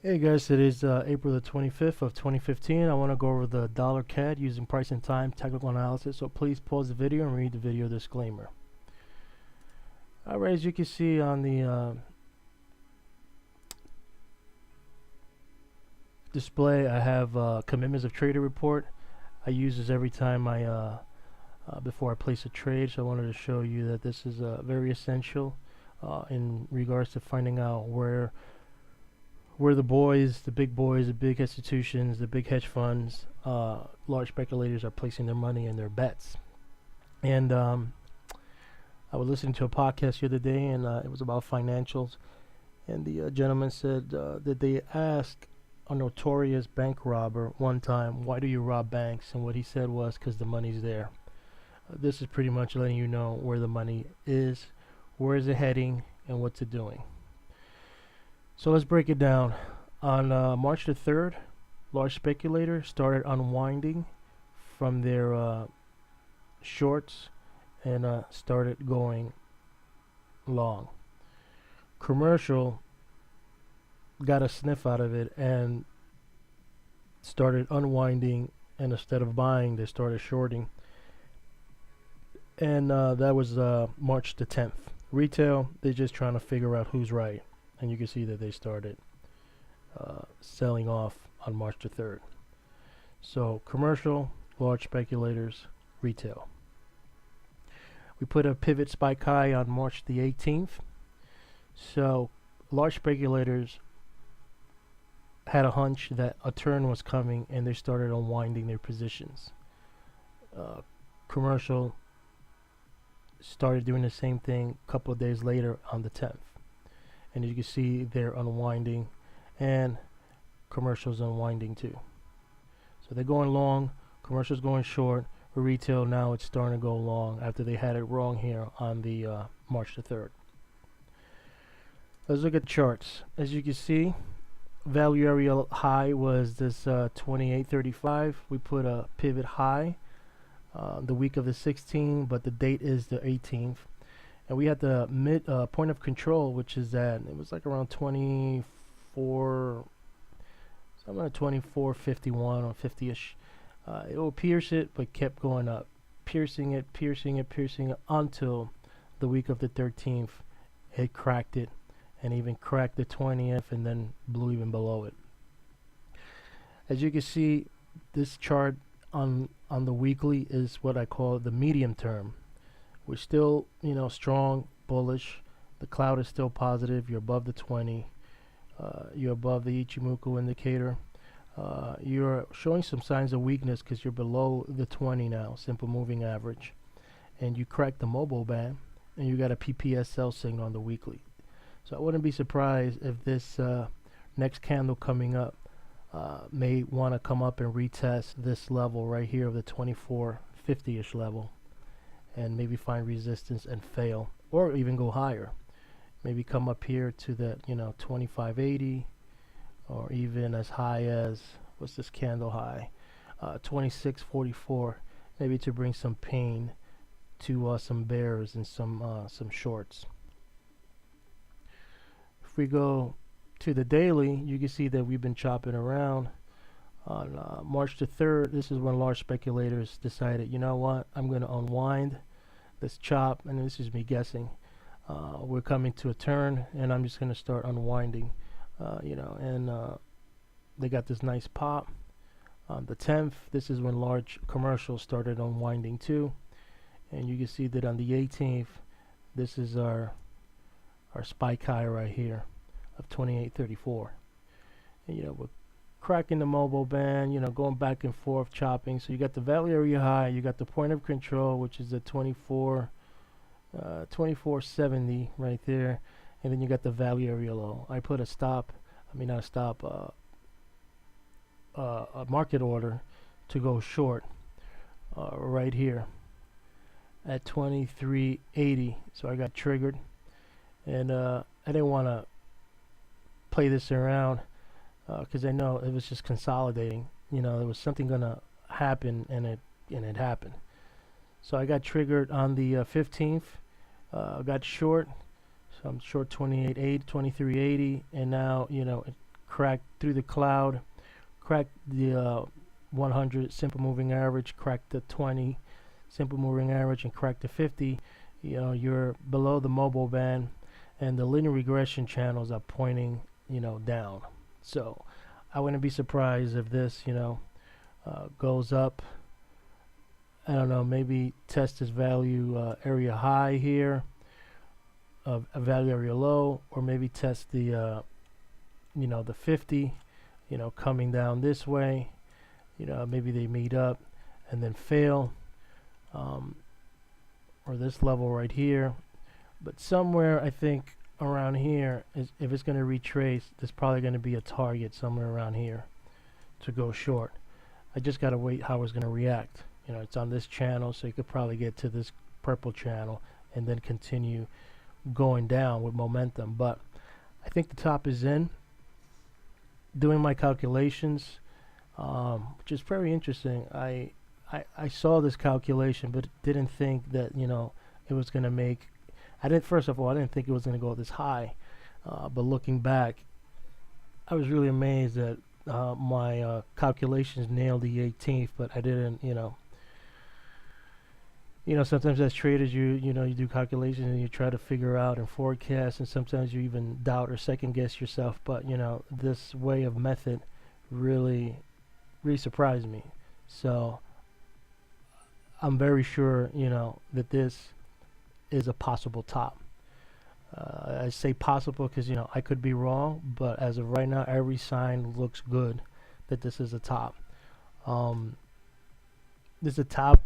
Hey guys, today's April the 25th of 2015. I want to go over the dollar CAD using price and time technical analysis, so please pause the video and read the video disclaimer. Alright, as you can see on the display, I have commitments of trader report. I use this every time before I place a trade, so I wanted to show you that this is very essential in regards to finding out where the boys, the big boys, the big institutions, the big hedge funds, large speculators are placing their money and their bets. And I was listening to a podcast the other day, and it was about financials. And the gentleman said that they asked a notorious bank robber one time, "Why do you rob banks?" And what he said was, "Because the money's there." This is pretty much letting you know where the money is, where is it heading, and what's it doing. So let's break it down. On March the 3rd, large speculators started unwinding from their shorts and started going long. Commercial got a sniff out of it and started unwinding, and instead of buying, they started shorting. And that was March the 10th. Retail, they're just trying to figure out who's right. And you can see that they started selling off on March the 3rd. So commercial, large speculators, retail. We put a pivot spike high on March the 18th. So large speculators had a hunch that a turn was coming, and they started unwinding their positions. Commercial started doing the same thing a couple of days later on the 10th. And you can see they're unwinding, and commercial's unwinding too. So they're going long, commercial's going short. For retail, now it's starting to go long after they had it wrong here on the March the 3rd. Let's look at the charts. As you can see, value area high was this 28.35. We put a pivot high the week of the 16th, but the date is the 18th. And we had the mid point of control, which is that it was like around 24, somewhere 24.51 or 50ish. It will pierce it, but kept going up, piercing it until the week of the 13th. It cracked it, and even cracked the 20th, and then blew even below it. As you can see, this chart on the weekly is what I call the medium term. We're still, strong, bullish. The cloud is still positive. You're above the 20. You're above the Ichimoku indicator. You're showing some signs of weakness because you're below the 20 now, simple moving average. And you cracked the mobile band, and you got a PPS sell signal on the weekly. So I wouldn't be surprised if this next candle coming up may want to come up and retest this level right here of the 24.50ish level, and maybe find resistance and fail, or even go higher. Maybe come up here to that 25.80, or even as high as, what's this candle high, 26.44, maybe to bring some pain to some bears and some shorts. If we go to the daily, you can see that we've been chopping around. On March the 3rd, this is when large speculators decided, you know what, I'm going to unwind this chop, and this is me guessing. We're coming to a turn, and I'm just going to start unwinding, and they got this nice pop. On the 10th, this is when large commercials started unwinding too, and you can see that on the 18th, this is our spike high right here of 28.34. And we're cracking the mobile band, going back and forth, chopping. So you got the value area high, you got the point of control, which is the 24.70 right there, and then you got the value area low. I put a market order to go short right here at 23.80. So I got triggered, and I didn't want to play this around because I know it was just consolidating. There was something gonna happen, and it happened. So I got triggered on the 15th. Got short, so I'm short 23.80, and now it cracked through the cloud, cracked the 100 simple moving average, cracked the 20 simple moving average, and cracked the 50, you know, you're below the mobile band, and the linear regression channels are pointing, you know, down. So I wouldn't be surprised if this, you know, goes up. I don't know, maybe test this value area high here, a value area low, or maybe test the you know, the 50, you know, coming down this way. You know, maybe they meet up and then fail, or this level right here. But somewhere, I think around here, is if it's going to retrace, there's probably going to be a target somewhere around here to go short. I just got to wait how it's going to react. You know, it's on this channel, so you could probably get to this purple channel and then continue going down with momentum. But I think the top is in. Doing my calculations, which is very interesting. I saw this calculation, but didn't think that, you know, it was going to make. First of all, I didn't think it was going to go this high. But looking back, I was really amazed that my calculations nailed the 18th, but I didn't, you know. You know, sometimes as traders, you do calculations and you try to figure out and forecast, and sometimes you even doubt or second guess yourself. But, you know, this way of method really surprised me. So I'm very sure, you know, that this is a possible top. I say possible because, you know, I could be wrong, but as of right now, every sign looks good that this is a top. This is a top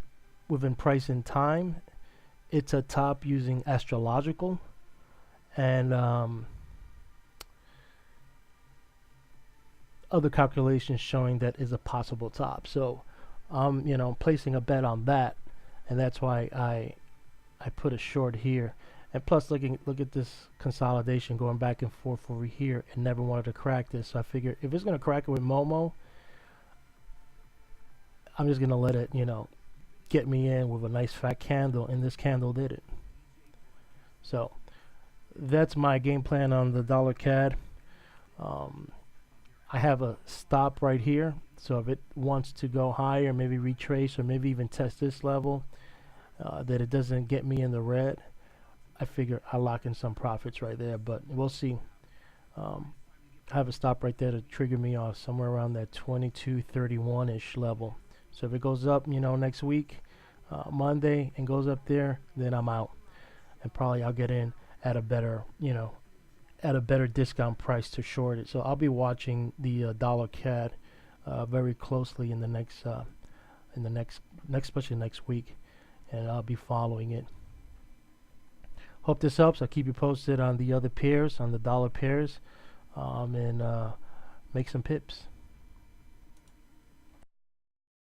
within price and time. It's a top using astrological, and other calculations showing that is a possible top. So you know, placing a bet on that, and that's why I put a short here. And plus, look at this consolidation going back and forth over here, and never wanted to crack this. So I figured if it's gonna crack it with Momo, I'm just gonna let it, you know, get me in with a nice fat candle, and this candle did it. So that's my game plan on the dollar CAD. I have a stop right here, so if it wants to go higher, maybe retrace, or maybe even test this level, that it doesn't get me in the red, I figure I'll lock in some profits right there. But we'll see. I have a stop right there to trigger me off somewhere around that 22.31-ish level. So if it goes up, you know, next week, Monday, and goes up there, then I'm out, and probably I'll get in at a better, you know, at a better discount price to short it. So I'll be watching the dollar CAD very closely in the next, especially next week, and I'll be following it. Hope this helps. I'll keep you posted on the other pairs, on the dollar pairs, and make some pips.